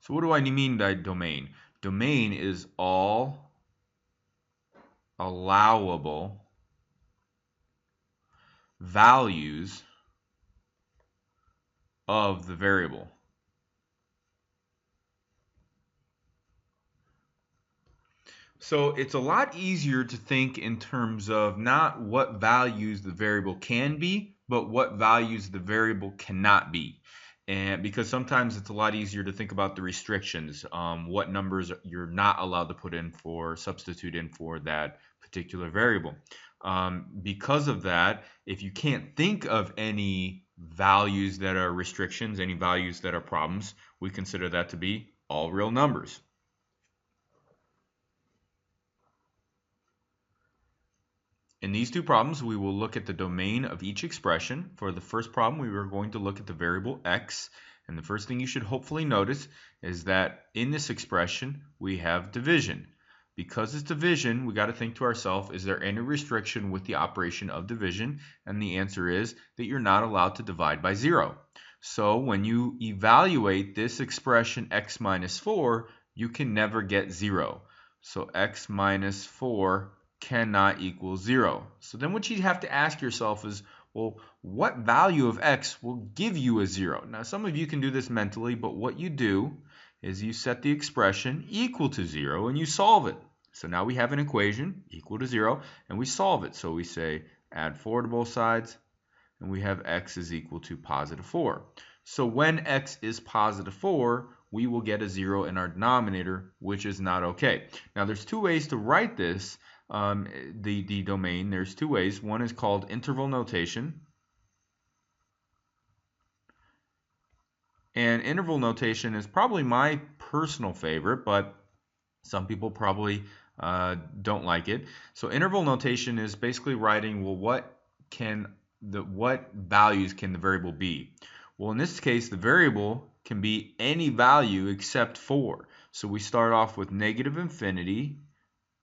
So what do I mean by domain? Domain is all allowable values of the variable. So it's a lot easier to think in terms of not what values the variable can be, but what values the variable cannot be. And because sometimes it's a lot easier to think about the restrictions, what numbers you're not allowed to put in for, substitute in for that particular variable. Because of that, if you can't think of any values that are restrictions, any values that are problems, we consider that to be all real numbers. In these two problems, we will look at the domain of each expression. For the first problem, we are going to look at the variable x. And the first thing you should hopefully notice is that in this expression, we have division. Because it's division, we got to think to ourselves, is there any restriction with the operation of division? And the answer is that you're not allowed to divide by 0. So when you evaluate this expression x minus 4, you can never get 0. So x minus 4 cannot equal 0. So then what you have to ask yourself is, well, what value of x will give you a 0? Now, some of you can do this mentally, but what you do is you set the expression equal to 0 and you solve it. So now we have an equation equal to 0 and we solve it. So we say add 4 to both sides and we have x is equal to positive 4. So when x is positive 4, we will get a 0 in our denominator, which is not okay. Now there's two ways to write this. The domain, there's two ways. One is called interval notation. And interval notation is probably my personal favorite, but some people probably don't like it. So interval notation is basically writing, well, what values can the variable be? Well, in this case, the variable can be any value except 4. So we start off with negative infinity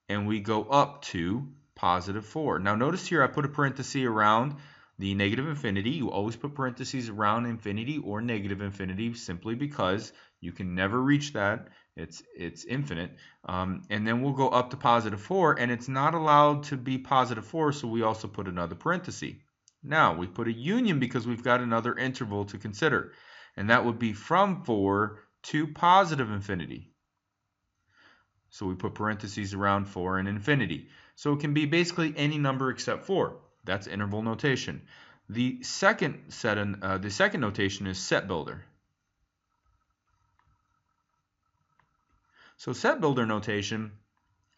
and we go up to positive 4. Now notice here I put a parenthesis around the negative infinity. You always put parentheses around infinity or negative infinity simply because you can never reach that. It's infinite. And then we'll go up to positive 4, and it's not allowed to be positive 4, so we also put another parenthesis. Now we put a union because we've got another interval to consider, and that would be from 4 to positive infinity. So we put parentheses around 4 and infinity. So it can be basically any number except 4. That's interval notation. The second notation is set builder. So set builder notation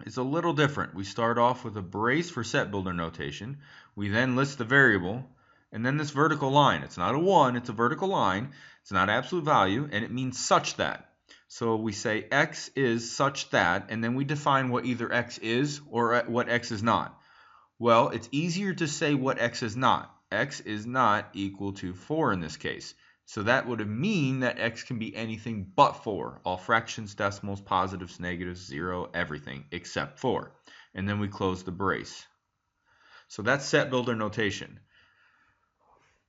is a little different. We start off with a brace for set builder notation. We then list the variable, and then this vertical line. It's not a 1, it's a vertical line. It's not absolute value, and it means such that. So we say x is such that, and then we define what either x is or what x is not. Well, it's easier to say what x is not. X is not equal to 4 in this case. So that would mean that x can be anything but 4. All fractions, decimals, positives, negatives, 0, everything except 4. And then we close the brace. So that's set builder notation.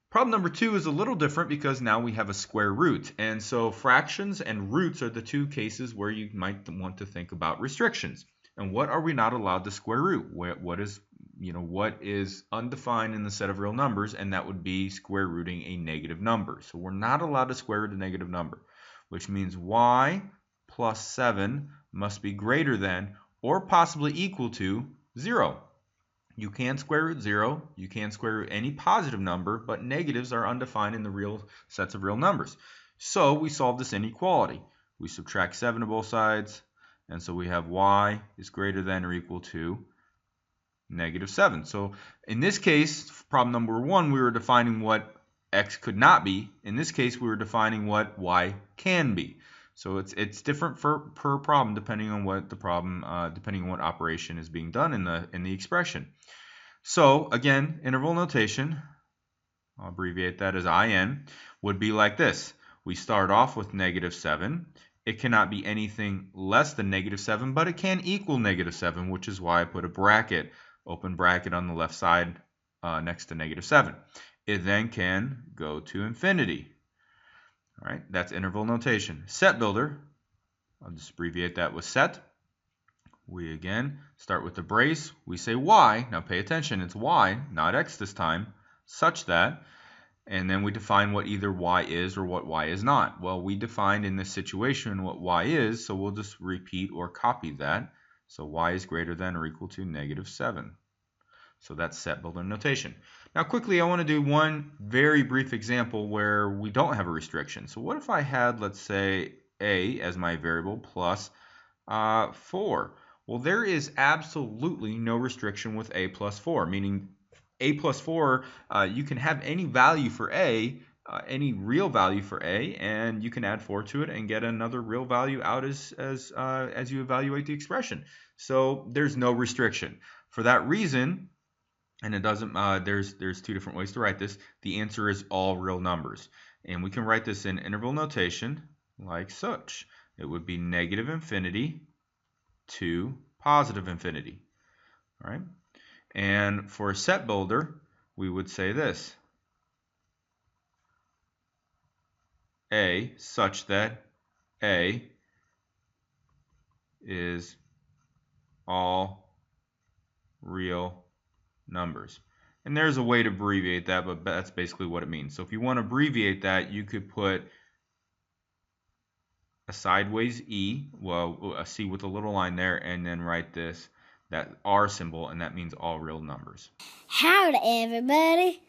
Problem number 2 is a little different because now we have a square root. And so fractions and roots are the two cases where you might want to think about restrictions. And what are we not allowed to square root? What is undefined in the set of real numbers, and that would be square rooting a negative number. So we're not allowed to square root a negative number, which means y plus 7 must be greater than or possibly equal to 0. You can square root 0, you can square root any positive number, but negatives are undefined in the real sets of real numbers. So we solve this inequality. We subtract 7 to both sides, and so we have y is greater than or equal to negative 7. So in this case, problem number 1, we were defining what x could not be. In this case, we were defining what y can be. So it's different per problem depending on what the problem, depending on what operation is being done in the expression. So again, interval notation, I'll abbreviate that as IN, would be like this. We start off with negative 7. It cannot be anything less than negative 7, but it can equal negative 7, which is why I put a bracket, open bracket on the left side next to negative 7. It then can go to infinity. All right, that's interval notation. Set builder, I'll just abbreviate that with set. We again start with the brace. We say y. Now pay attention. It's y, not x this time, such that. And then we define what either y is or what y is not. Well, we defined in this situation what y is, so we'll just repeat or copy that. So y is greater than or equal to -7. So that's set builder notation. Now quickly, I want to do one very brief example where we don't have a restriction. So what if I had, let's say, a as my variable plus 4? Well, there is absolutely no restriction with a plus 4, meaning a plus 4, you can have any value for a, any real value for a, and you can add 4 to it and get another real value out as you evaluate the expression. So there's no restriction. For that reason, and it doesn't, there's two different ways to write this. The answer is all real numbers. And we can write this in interval notation like such. It would be -infinity to +infinity. All right. And for a set builder, we would say this. A such that A is all real numbers. And there's a way to abbreviate that, but that's basically what it means. So if you want to abbreviate that, you could put a sideways E, well, a C with a little line there, and then write this, that R symbol, and that means all real numbers. Howdy, everybody.